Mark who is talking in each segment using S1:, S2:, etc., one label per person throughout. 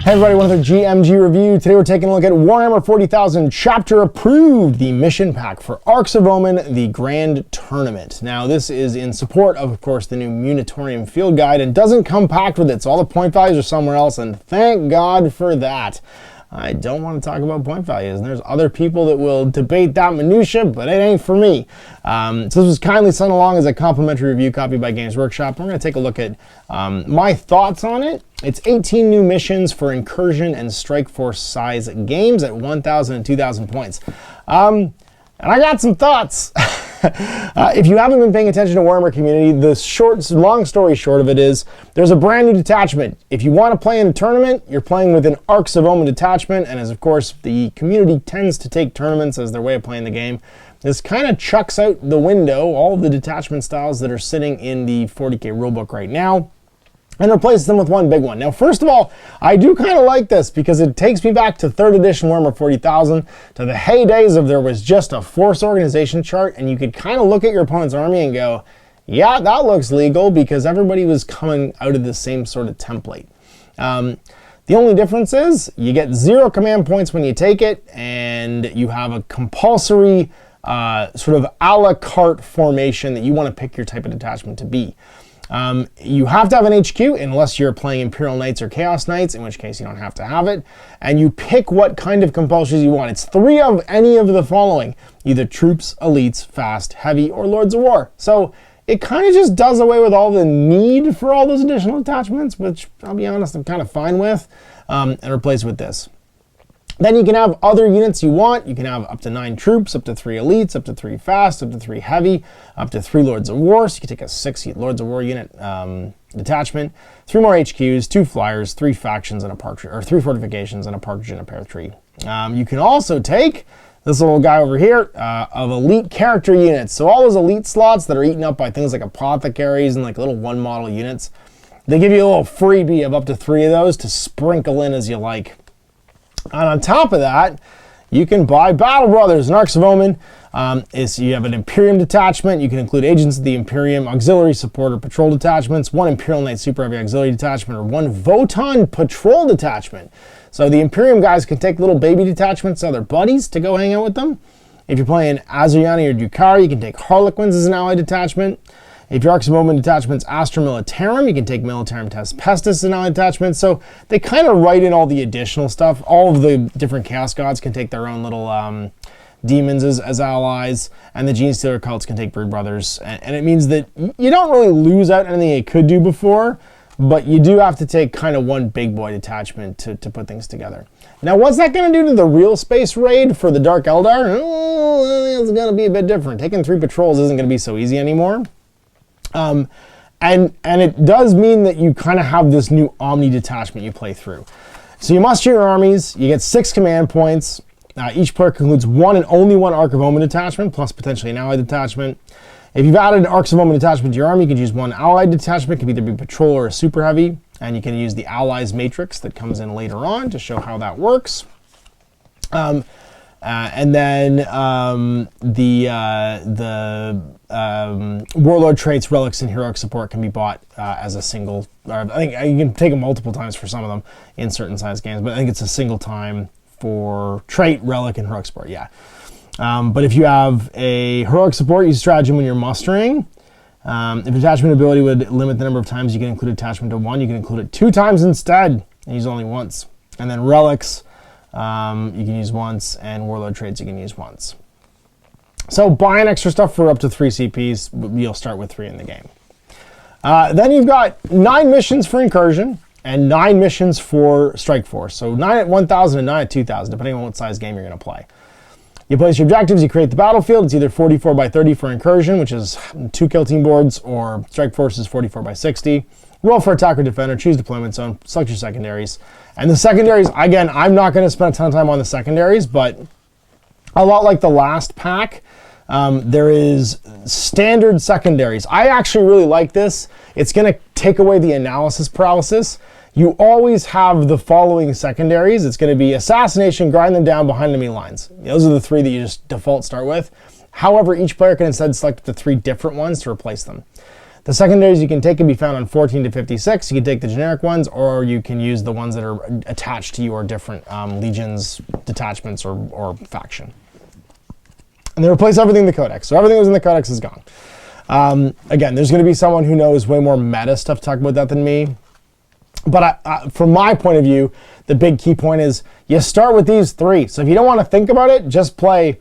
S1: Hey everybody, another GMG review. Today we're taking a look at Warhammer 40,000 Chapter Approved, the mission pack for Arks of Omen, the Grand Tournament. Now this is in support of course, the new Munitorium Field Guide and doesn't come packed with it, so all the point values are somewhere else, and thank God for that. I don't want to talk about point values, and there's other people that will debate that minutia, but it ain't for me. So this was kindly sent along as a complimentary review copy by Games Workshop. We're going to take a look at my thoughts on it. It's 18 new missions for incursion and strike force size games at 1,000 and 2,000 points. And I got some thoughts. If you haven't been paying attention to Warhammer community, the long story short of it is there's a brand new detachment. If you want to play in a tournament, you're playing with an Arks of Omen detachment, and as of course the community tends to take tournaments as their way of playing the game, this kind of chucks out the window all of the detachment styles that are sitting in the 40k rulebook right now and replaces them with one big one. Now, first of all, I do kind of like this because it takes me back to 3rd edition Warhammer 40,000, to the heydays of there was just a force organization chart, and you could kind of look at your opponent's army and go, yeah, that looks legal, because everybody was coming out of the same sort of template. The only difference is you get 0 command points when you take it, and you have a compulsory sort of a la carte formation that you want to pick your type of detachment to be. You have to have an HQ unless you're playing Imperial Knights or Chaos Knights, in which case you don't have to have it. And you pick what kind of compulsions you want. It's 3 of any of the following: either troops, elites, fast, heavy, or Lords of War. So it kind of just does away with all the need for all those additional attachments, which I'll be honest, I'm kind of fine with, and replace with this. Then you can have other units you want. You can have up to 9 troops, up to 3 elites, up to 3 fast, up to 3 heavy, up to 3 Lords of War. So you can take a 6 Lords of War unit detachment, 3 more HQs, 2 flyers, 3 factions, and a partridge, or 3 fortifications and a partridge and a pear tree. You can also take this little guy over here of elite character units. So all those elite slots that are eaten up by things like apothecaries and like little 1 model units, they give you a little freebie of up to 3 of those to sprinkle in as you like. And on top of that, you can buy Battle Brothers and Arks of Omen. You have an Imperium detachment. You can include Agents of the Imperium, Auxiliary Support or Patrol detachments, 1 Imperial Knight Super Heavy Auxiliary detachment, or 1 Voton Patrol detachment. So the Imperium guys can take little baby detachments to other buddies to go hang out with them. If you're playing Asuryani or Drukhari, you can take Harlequins as an ally detachment. If your Arks of Omen detachment's Astra Militarum, you can take Militarum Tes Pestis as an ally detachment. So they kind of write in all the additional stuff. All of the different Chaos Gods can take their own little demons as allies, and the Gene Stealer cults can take Brood Brothers. And it means that you don't really lose out anything you could do before, but you do have to take kind of one big boy detachment to put things together. Now, what's that going to do to the real space raid for the Dark Eldar? Oh, I think it's going to be a bit different. Taking 3 patrols isn't going to be so easy anymore. And it does mean that you kind of have this new Omni detachment you play through. So you muster your armies, you get 6 command points. Each player concludes 1 and only 1 Ark of Omen detachment, plus potentially an allied detachment. If you've added an Arks of Omen detachment to your army, you can use 1 allied detachment. It can either be patrol or a super heavy, and you can use the allies matrix that comes in later on to show how that works. And then Warlord traits, relics, and heroic support can be bought as a single. Or I think you can take them multiple times for some of them in certain size games, but I think it's a single time for trait, relic, and heroic support. Yeah. But if you have a heroic support, use stratagem when you're mustering. If attachment ability would limit the number of times you can include attachment to 1, you can include it 2 times instead and use only once. And then relics, you can use once, and Warlord traits you can use once. So buying extra stuff for up to 3 CPs, you'll start with 3 in the game. Then you've got 9 missions for incursion and 9 missions for strike force. So 9 at 1,000 and 9 at 2,000, depending on what size game you're going to play. You place your objectives, you create the battlefield. It's either 44 by 30 for incursion, which is 2 kill team boards, or strike force is 44 by 60. Roll for attack or defender, choose deployment zone, select your secondaries. And the secondaries, again, I'm not going to spend a ton of time on the secondaries, but a lot like the last pack, there is standard secondaries. I actually really like this. It's going to take away the analysis paralysis. You always have the following secondaries. It's going to be assassination, grind them down behind enemy lines. Those are the 3 that you just default start with. However, each player can instead select up to 3 different ones to replace them. The secondaries you can take can be found on 14 to 56. You can take the generic ones, or you can use the ones that are attached to your different legions, detachments, or faction. And they replace everything in the codex. So everything that was in the codex is gone. Again, there's going to be someone who knows way more meta stuff to talk about that than me. But from my point of view, the big key point is you start with these three. So if you don't want to think about it, just play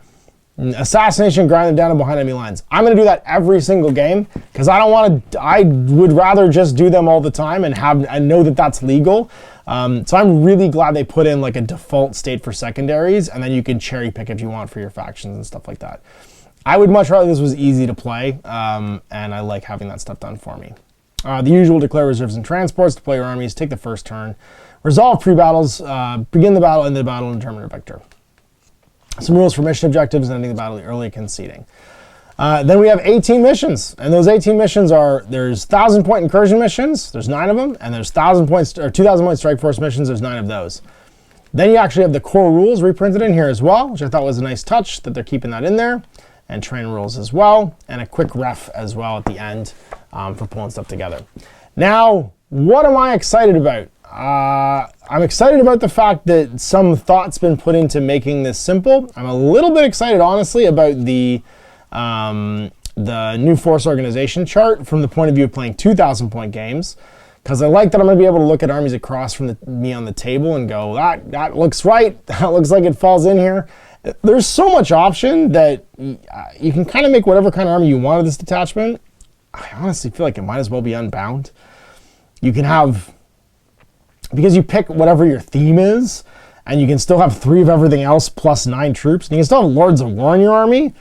S1: Assassination, grind them down and behind enemy lines. I'm going to do that every single game because I don't want to. I would rather just do them all the time and know that that's legal. So I'm really glad they put in like a default state for secondaries, and then you can cherry pick if you want for your factions and stuff like that. I would much rather this was easy to play, and I like having that stuff done for me. The usual: declare reserves and transports, deploy your armies, take the first turn, resolve pre-battles, begin the battle, end the battle, and determine your victor. Some rules for mission objectives and ending the battle early conceding. Then we have 18 missions, and those 18 missions are, there's 1,000 point incursion missions, there's 9 of them, and there's 1,000 points or 2,000 point strike force missions, there's 9 of those. Then you actually have the core rules reprinted in here as well, which I thought was a nice touch that they're keeping that in there, and train rules as well, and a quick ref as well at the end for pulling stuff together. Now, what am I excited about? I'm excited about the fact that some thought's been put into making this simple. I'm a little bit excited, honestly, about the new force organization chart from the point of view of playing 2,000 point games, because I like that I'm going to be able to look at armies across from me on the table and go, that looks right, that looks like it falls in here. There's so much option that you can kind of make whatever kind of army you want of this detachment. I honestly feel like it might as well be unbound. You can have, because you pick whatever your theme is, and you can still have 3 of everything else plus 9 troops. And you can still have Lords of War in your army,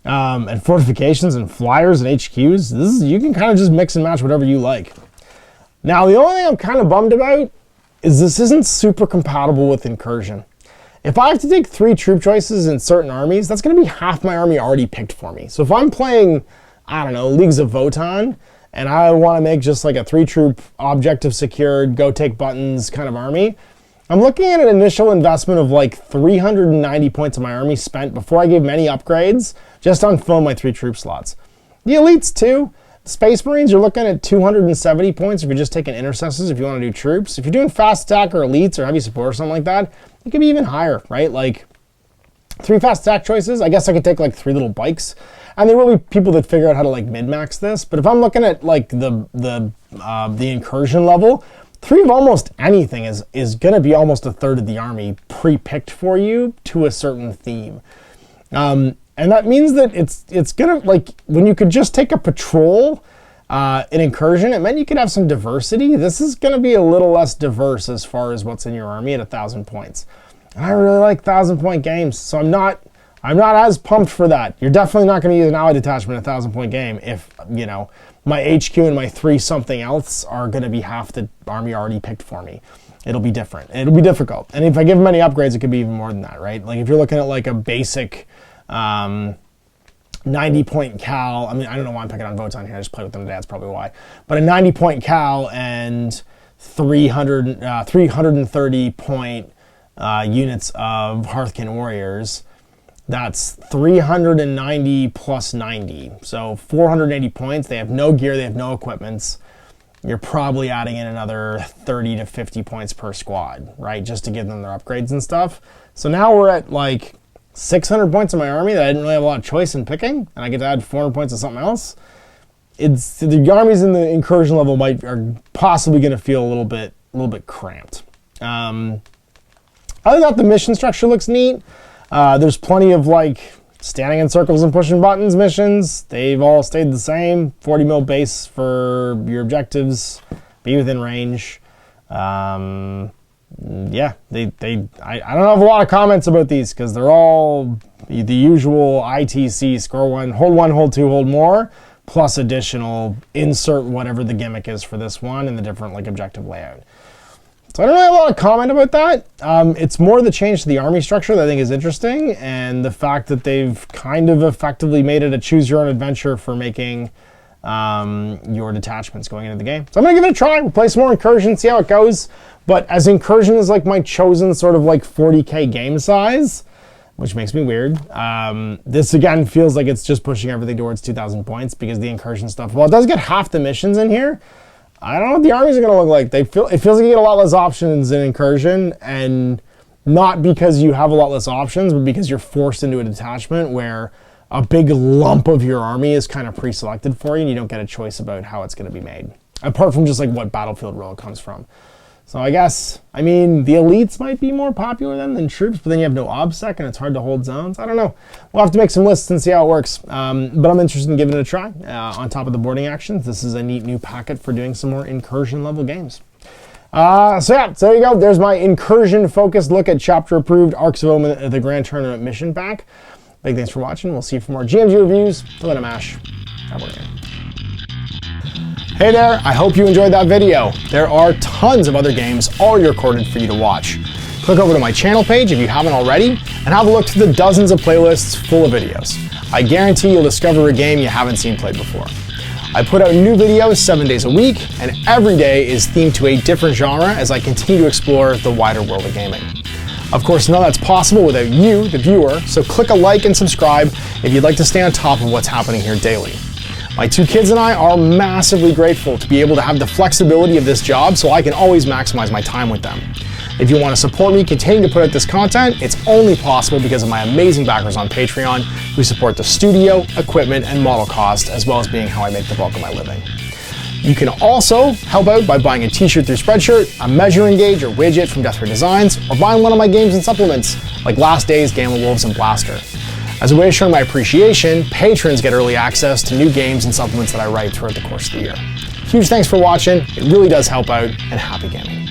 S1: and fortifications and flyers and HQs. You can kind of just mix and match whatever you like. Now, the only thing I'm kind of bummed about is this isn't super compatible with incursion. If I have to take 3 troop choices in certain armies, that's going to be half my army already picked for me. So if I'm playing, I don't know, Leagues of Votann, and I want to make just like a 3-troop objective secured, go take buttons kind of army, I'm looking at an initial investment of like 390 points of my army spent before I gave them any upgrades, just on filling my 3 troop slots. The elites too. The Space Marines, you're looking at 270 points if you're just taking intercessors if you want to do troops. If you're doing fast attack or elites or heavy support or something like that, it could be even higher, right? Like 3 fast attack choices, I guess I could take like 3 little bikes. And there will be people that figure out how to like min-max this, but if I'm looking at like the incursion level, 3 of almost anything is going to be almost a third of the army pre-picked for you to a certain theme. And that means that it's going to, like, when you could just take a patrol, an incursion, it meant you could have some diversity. This is going to be a little less diverse as far as what's in your army at 1,000 points. And I really like 1,000 point games, so I'm not as pumped for that. You're definitely not going to use an ally detachment in a 1,000 point game if, you know, my HQ and my 3 something else are going to be half the army already picked for me. It'll be different. It'll be difficult. And if I give them any upgrades, it could be even more than that, right? Like if you're looking at like a basic 90 point cal, I mean, I don't know why I'm picking on Votann here. I just played with them today. That's probably why. But a 90 point cal and 330 point units of Hearthkin Warriors, that's 390 plus 90. So 480 points. They have no gear. They have no equipments. You're probably adding in another 30 to 50 points per squad, right? Just to give them their upgrades and stuff. So now we're at like 600 points in my army that I didn't really have a lot of choice in picking, and I get to add 400 points of something else. It's the armies in the incursion level are possibly going to feel a little bit cramped. Other than that, the mission structure looks neat. There's plenty of like standing in circles and pushing buttons missions. They've all stayed the same. 40 mil base for your objectives. Be within range. Yeah, I don't have a lot of comments about these because they're all the usual ITC, score 1, hold 2, hold more, plus additional insert whatever the gimmick is for this one and the different like objective layout. So I don't really have a lot of comment about that. It's more the change to the army structure that I think is interesting, and the fact that they've kind of effectively made it a choose your own adventure for making your detachments going into the game. So I'm gonna give it a try. We'll play some more incursion, see how it goes. But as incursion is like my chosen sort of like 40k game size, which makes me weird. This again feels like it's just pushing everything towards 2,000 points because the incursion stuff, while it does get half the missions in here, I don't know what the armies are going to look like. It feels like you get a lot less options in incursion, and not because you have a lot less options, but because you're forced into a detachment where a big lump of your army is kind of pre-selected for you and you don't get a choice about how it's going to be made. Apart from just like what battlefield role it comes from. So I guess, I mean, the elites might be more popular than troops, but then you have no obsec and it's hard to hold zones. I don't know. We'll have to make some lists and see how it works. But I'm interested in giving it a try. On top of the boarding actions, this is a neat new packet for doing some more incursion level games. So there you go. There's my incursion focused look at chapter approved Arks of Omen, the Grand Tournament mission pack. Big thanks for watching. We'll see you for more GMG reviews. Till then, I'm Ash. Have a good day. Hey there, I hope you enjoyed that video. There are tons of other games already recorded for you to watch. Click over to my channel page if you haven't already, and have a look through the dozens of playlists full of videos. I guarantee you'll discover a game you haven't seen played before. I put out new videos 7 days a week, and every day is themed to a different genre as I continue to explore the wider world of gaming. Of course, none of that's possible without you, the viewer, so click a like and subscribe if you'd like to stay on top of what's happening here daily. My 2 kids and I are massively grateful to be able to have the flexibility of this job so I can always maximize my time with them. If you want to support me continuing to put out this content, it's only possible because of my amazing backers on Patreon who support the studio, equipment, and model cost, as well as being how I make the bulk of my living. You can also help out by buying a t-shirt through Spreadshirt, a measuring gauge or widget from Death Ray Designs, or buying one of my games and supplements like Last Days, Gamma Wolves, and Blaster. As a way of showing my appreciation, patrons get early access to new games and supplements that I write throughout the course of the year. Huge thanks for watching, it really does help out, and happy gaming.